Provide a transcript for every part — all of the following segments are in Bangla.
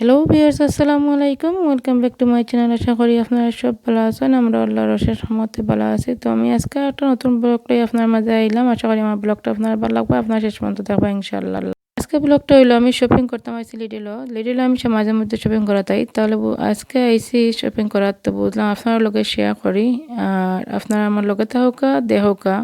হ্যালো ভিউয়ার্স, আসসালামু আলাইকুম। Welcome back to my channel. আশা করি আপনারা সব ভালো আছেন। আমরা আল্লাহর অশেষ রহমতে ভালো আছি। তো আমি আজকে একটা নতুন ব্লগ লই আপনার মাঝে আইলাম। আশা করি আমার ব্লগটা আপনার ভালো লাগবে। আপনারা শেষ পর্যন্ত দেখবেন ইনশাআল্লাহ। আজকে ব্লগটা হইলো আমি শপিং করতাম আইছি লিডলও আমি মাঝে মধ্যে শপিং করা তাই তাহলে আজকে আইসি শপিং করার তো বুঝলাম আপনার লগে শেয়ার করি আর আপনারা আমার লগে থাকা দেহকা।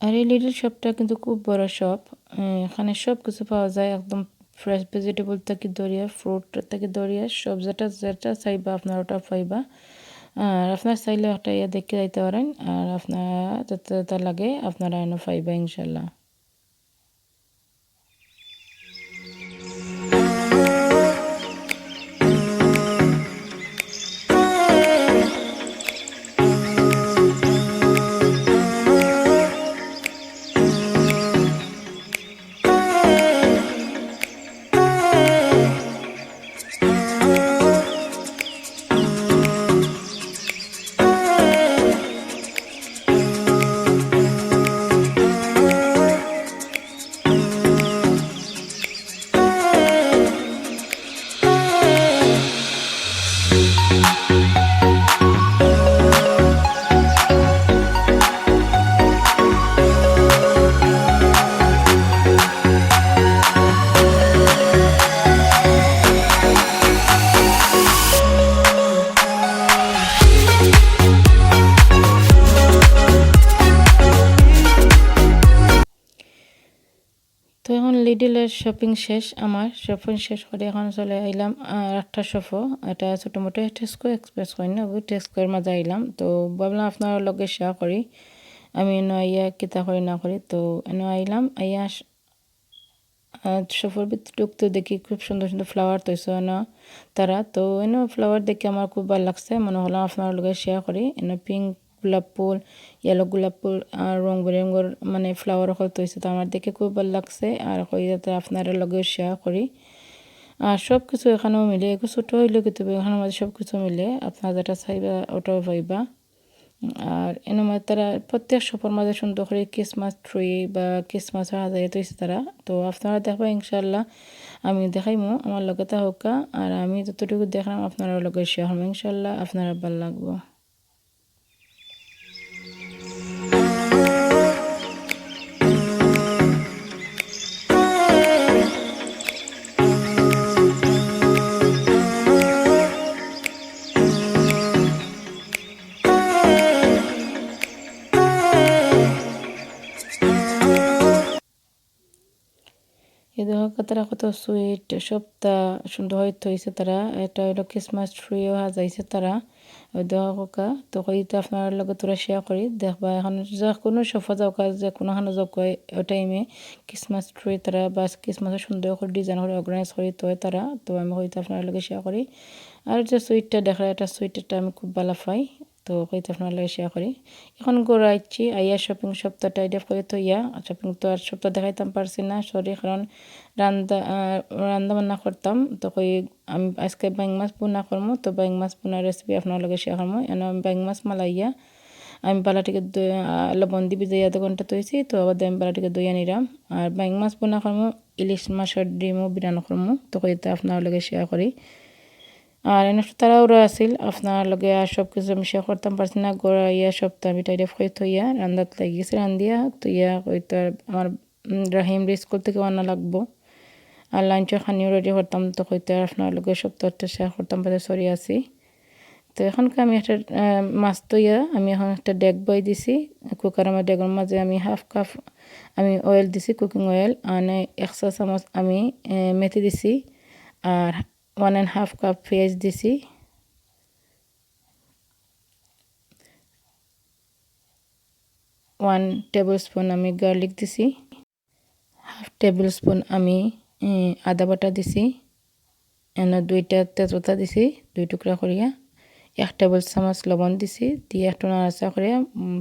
আর এই লিটল শপটা কিন্তু খুব বড় শপ। এখানে সব কিছু পাওয়া যায়, একদম ফ্রেশ ভেজিটেবল থেকে ধরিয়া ফ্রুট থেকে ধরিয়া সব যেটা যেটা চাইবা আপনার ওটা পাইবা। আর আপনার চাইলে একটা ইয়ে দেখে যাইতে পারেন আর আপনার যেটা যেটা লাগে আপনারা এনে পাইবা ইনশাল্লাহ। আসলে শপিং শেষ, আমার শপিং শেষ করে এখন চলে আইলাম আর একটা শপও, এটা ছোটো মোটো টেস্কো এক্সপ্রেস হয় না, ওই টেস্কোর মাঝে আইলাম। তো ভাবলাম আপনার লগে শেয়ার করি আমি এনে আইয়া কিতা করি না করি। তো এনে আইলাম, আইয়া শপের ভিতরে ঢুকতে দেখি খুব সুন্দর সুন্দর ফ্লাওয়ার তৈছে না তারা। তো এনে ফ্লাওয়ার দেখে আমার খুব ভালো লাগছে, মনে হলো আপনার লগে শেয়ার করি। এনে পিঙ্ক গোলাপ ফুল, ইয়েলো গোলাপ ফুল আর রং বেরঙের মানে ফ্লাওয়ার হয়তো হয়েছে, তো আমার দেখে খুব ভালো লাগছে আর হয়ে যাতে আপনার লগে শেয়ার করি। আর সব কিছু এখানেও মিলে, একটু ছোটো হইলেও কিন্তু এখানের মাঝে সব কিছু মিলে, আপনারা যেটা চাইবা ওটাও পাইবা। আর এর মধ্যে তারা প্রত্যেক শপের মাঝে সুন্দর করে ক্রিসমাস ট্রি বা ক্রিসমাস হাজারে তৈছে তারা। তো আপনারা দেখবা ইনশাল্লাহ, আমি দেখাইমু আমার লগে তা হোকা, আর আমি যতটুকু দেখলাম আপনারা লগে শেয়ার হবো ইনশাল্লাহ, আপনারা ভালো লাগবো। এই দেখো তারা কত সুইট সবটা সুন্দর হইতে হয়েছে তারা। এটা হলো ক্রিসমাস ট্রিও সাজাইছে তারা, ওই দেখো কোকা। তো হইতে আপনার লগে তোরা শেয়ার করি দেখবা, এখন যা কোনো সফা যাওকা যে কোনোখানে যাওক ওই টাইমে ক্রিসমাস ট্রি তারা বা ক্রিসমাসের সুন্দর করে ডিজাইন করে অর্গানাইজ করি তো তারা। তো আমি হইতে আপনার লগে শেয়ার করি। আর যে সুইটটা দেখা এটা সুইটটা আমি খুব ভালো পাই, তো হইতে আপনার লগে শেয়ার করি। এখন ঘুরে আইছি, আইয়া শপিং সপ্তাহটা আইডিয়া করে তো ইয়া শপিং তো আর সপ্তাহ দেখাইতাম পারছি না, সরি, কারণ রান্না রান্না বান্না করতাম। তো কই আমি আজকে ব্যাং মাছ বোনা করবো, তো ব্যাং মাছ বোনার রেসিপি আপনার লগে শেয়ার করবো। এনে আমি ব্যাং মাছ মালাইয়া আমি বালাটিকে লবণ দিয়ে ভিজাই আধা ঘন্টা তৈছি, তো আবার আমি বালাটিকে দইয়া নিলাম। আর ব্যাং মাছ বোনা করবো, ইলিশ মাছের ডিমও বিরানো করবো, তো কইতে আপনার লগে শেয়ার করি। আর এনে তাড়াহুড়ো আছিল আপনার লগে, আর সব কিছু আমি শেয়ার করতাম পারছি না। গোড়া ইয়া সপ্তাহ আমি টাইডে হয়ে থইয়া রান্দাত লাগিয়েছে, রান্দিয়া তৈয়া হয়তো আমার রাহিম স্কুল থেকে আনা লাগবো, আর লাঞ্চের খানিও রেডি করতাম। তো হয়তো আপনার লগে সপ্তাহটা শেয়ার করতাম পারে, সরি আছি। তো এখনকে আমি একটা মাছ তৈয়া আমি এখন একটা ডেক বই দিছি কুকার, আমার ডেগের মাঝে আমি হাফ কাপ আমি অয়েল দিছি, কুকিং অয়েল, আর 1 চা চামচ আমি মেথি দিছি, আর 1.5 কাপ পেঁয়াজ দিছি, 1 টেবিল স্পুন আমি গার্লিক দিছি, হাফ টেবিল স্পুন আমি আদা বাটা দিছি, এনে 2টা তেজপাতা দিছি 2 টুকরা করিয়া, 1 টেবিল চামচ লবণ দিছি, দিয়ে একটু নাড়াচাড়া করে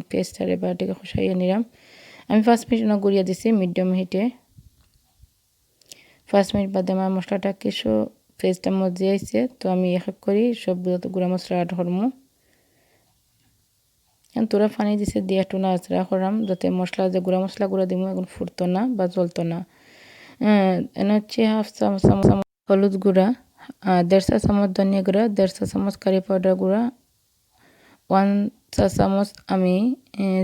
পেস্টটারে বাটিকে খসাইয়া নিলাম। আমি 5 মিনিট গুঁড়িয়া দিছি মিডিয়াম হিটে। 5 মিনিট বাদে আমার মশলাটা কিছু পেস্টটা মজে আইছে, তো আমি এক এক করি সবগুলো তো গুঁড়া মশলা অ্যাড করবো। তোরা পানি দিছে দিয়ে একটু নাড়াচাড়া করাম, যাতে মশলা যে গুঁড়া মশলা গুঁড়া দিব এখন ফুটতো না বা জ্বলতো না। এনে হচ্ছে হাফ চামচ হলুদ গুঁড়া, 1.5 চা চামচ ধনিয়া গুঁড়া, 1.5 চা চামচ কারি পাউডার গুঁড়া, 1 চা চামচ আমি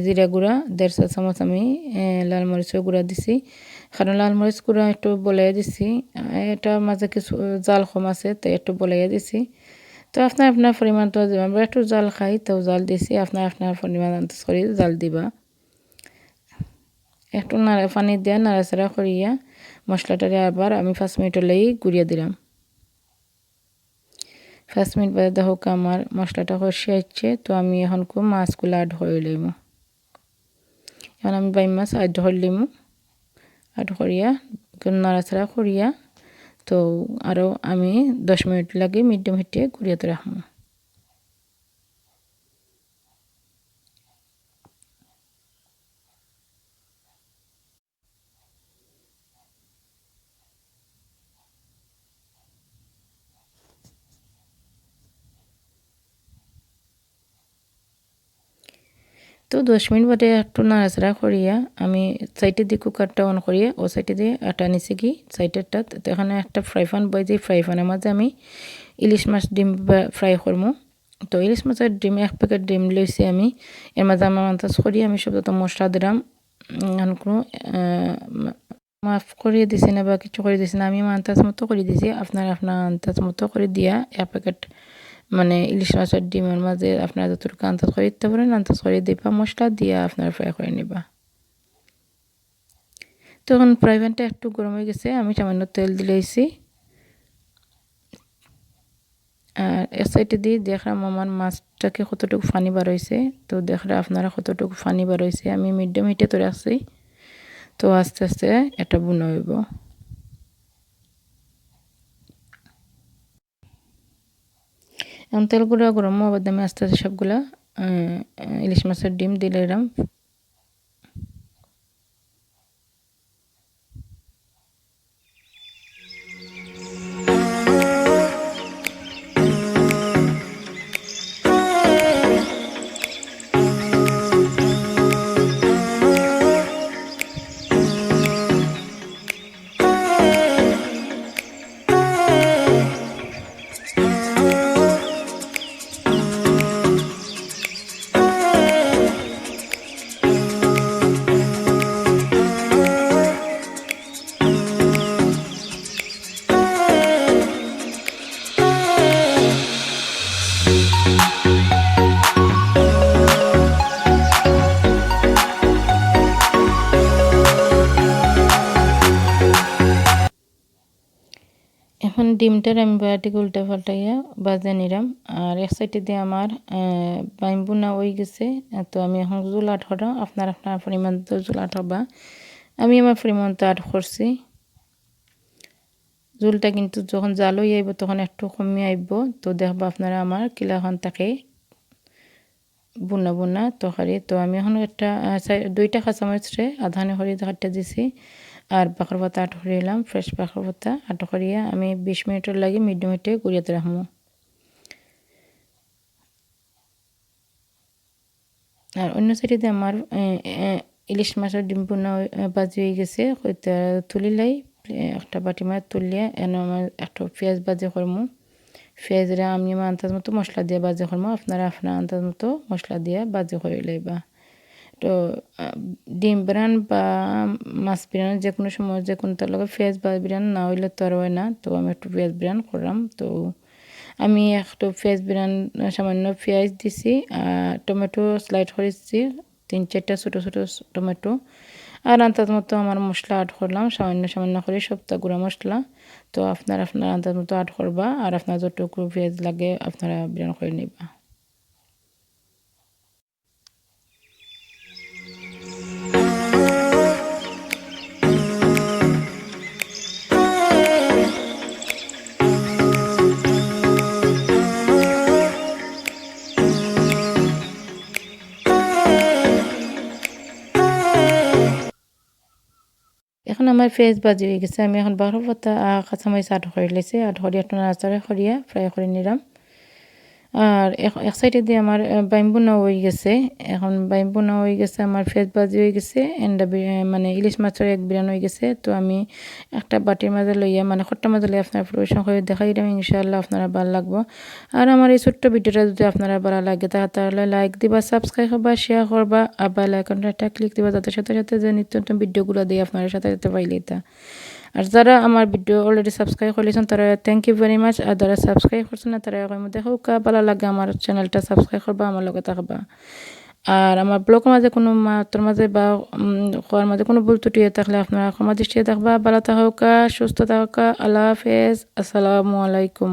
জিরা গুঁড়া, 1.5 চা চামচ আমি লাল মরিচের গুঁড়া দিছি। কারণ লাল মরিচ গুঁড়া একটু বলাইয়া দিছি, এটা মাঝে কিছু জাল কম আছে তো একটু বলাইয়া দিছি। তো আপনার আপনার পরিমাণ তো আমরা একটু জাল খাই তো জাল দিছি, আপনার আপনার পরিমাণ আন্দাজ করে জাল দিবা। একটু পানি দিয়ে নাড়াচাড়া করিয়া মশলাটারে আবার আমি 5 মিনিট হলেই গুঁড়িয়ে দিলাম। 5 মিনিট বাদে দেখো আমার মশলাটা কষে আসছে, তো আমি এখন মাছগুলো অ্যাড করে লইব। এখন আমি বাই মাছ অ্যাড করে লিম, অ্যাড করিয়া নাড়াচাড়া করিয়া তো আরও আমি 10 মিনিট লাগে মিডিয়াম হিটে ঘুরিয়ে রাখবো। তো 10 মিনিট বাদে একটু নাড়াচাড়া করিয়া আমি সাইডে দিয়ে কুকারটা অন করিয়া ও সাইডে দিয়ে আটা নিচে কি সাইডেরটা, তো এখানে একটা ফ্রাই প্যান বই যে ফ্রাই প্যানের মাঝে আমি ইলিশ মাছ ডিম ফ্রাই করবো। তো ইলিশ মাছের ডিম 1 প্যাকেট ডিম লইছি আমি, এর মাঝে আমার আন্দাজ করি আমি সব যত মশলা দিলাম। কোনো মাফ করিয়ে দিছি না বা কিছু করে দিছি না, আমি আমার আন্দাজ মতো করে দিছি, আপনার আপনার আন্দাজ মতো করে দিয়া 1 প্যাকেট মানে ইলিশ মাছের ডিমের মাঝে আপনারা যতটুকু আন্দাজ করে দিতে পারেন আন্দাজ করে দিবা, মশলা দিয়া আপনারা ফ্রাই করে নিবা। তো তখন ফ্রাই প্যানটা একটু গরম হয়ে গেছে, আমি সামান্য তেল দিলেইছি। আর এক সাইডে দিয়ে দেখলাম আমার মাছটাকে কতটুকু পানি বার হয়েছে। তো দেখলে আপনারা কতটুকু পানি বার হয়েছে। আমি মিডিয়াম হিটে তো রাখছি, তো আস্তে আস্তে এটা বুনা হইব। এখন তেলগুলো গরম হওয়ার দামে আস্তে আস্তে সবগুলা ইলিশ মাছের ডিম দিলে এরম। এখন ডিমটার আমি বাটিকে উল্টা পাল্টাইয়া বাজে নিলাম। আর এক সাইডে দিয়ে আমার বাইম বোনা হয়ে গেছে। তো আমি এখন জুল আট হলাম, আপনার আপনার পরিমাণ তো জুল আট হবা। আমি আমার পরিমাণ তো আট করছি। জুলটা কিন্তু যখন জাল হয়ে আইব তখন একটু কমিয়ে আইব। তো দেখবো আপনারা আমার কিলাখন থাকে বুনা বুনা তরকারি। তো আমি এখন একটা দুইটা কাঁচামরিচরে আধানে হরি হাটটা দিছি। আর বাকর পাতা আট হরিলাম, ফ্রেশ বাকর পাতা আট হরিয়া আমি 20 মিনিটের লাগে মিডিয়াম হিটে গুড়িয়াতে রাখবো। আর অন্য সাইডে আমার ইলিশ মাছের ডিম বোনা বাজি হয়ে গেছে। তুলিলাই একটা বাটি মাছ তুলিয়া এনে আমার একটা পেঁয়াজ বাজি করবো। পেঁয়াজরা আমি আমার আন্দাজ মতো মশলা দিয়ে বাজি করবো, আপনারা আপনার আন্দাজ মতো মশলা দিয়ে বাজি করে লইবা। তো ডিম বিরান বা মাছ বিরান যে কোনো সময় যে কোনো তার লগে পেঁয়াজ বা বিরান না হইলে তো আর হয় না। তো আমি একটু পেঁয়াজ বিরান করলাম। তো আমি একটু পেঁয়াজ বিরান সামান্য পেঁয়াজ দিছি, টমেটো স্লাইড করেছি 3-4টা ছোটো ছোটো টমেটো। আর আন্দাজ মতো আমার মশলা অ্যাড করলাম সামান্য সামান্য করে সবটা গুঁড়া মশলা। তো আপনার আন্দাজ মতো অ্যাড করবা, আর আপনার যতটুকু পেঁয়াজ লাগে আপনারা বিরান করে নিবা। এখন আমার পেঁয়াজ ভাজি হয়ে গেছে। আমি এখন বারো পাতা কাঁচামরিচ আট করে লেছি, আট করে একটু নাড়াচাড়া করিয়া ফ্রাই করে নিলাম। আর এক সাইডে দিয়ে আমার বাইম বোনা হয়ে গেছে। এখন বাইম বোনা হয়ে গেছে, আমার পেঁয়াজ ভাজি হয়ে গেছে, মানে ইলিশ মাছের এক বিরান হয়ে গেছে। তো আমি একটা বাটির মাঝে লইয়া মানে খট্টার মাঝে লইয়া আপনার পরিবেশন করে দেখাই দিলাম, ইনশাআল্লাহ আপনারা ভালো লাগবো। আর আমার এই ছোট্ট ভিডিওটা যদি আপনারা ভালো লাগে তাহলে লাইক দিবা, সাবস্ক্রাইব করবা, শেয়ার করবা, আর বেল আইকনটা একটা ক্লিক দিবা, যাতে সাথে সাথে যে নিত্য নতুন ভিডিওগুলো দিয়ে আপনারা সাথে সাথে পাইলেই তা। আর যারা আমার ভিডিও অলরেডি সাবস্ক্রাইব করেছেন তারা থ্যাংক ইউ ভেরি মাচ। আর যারা সাবস্ক্রাইব করছেন না তারা এখন মধ্যে হোক ভালো লাগে আমার চ্যানেলটা সাবস্ক্রাইব করবা, আমার লগে থাকবা। আর আমার ব্লগের মাঝে কোনো মাত্র মাঝে বা হওয়ার মাঝে কোনো ভুল ত্রুটি থাকলে আপনারা ক্ষমা দৃষ্টিতে থাকবা। ভালো থাকা, সুস্থ থাকা, আল্লাহ হাফেজ, আসসালামু আলাইকুম।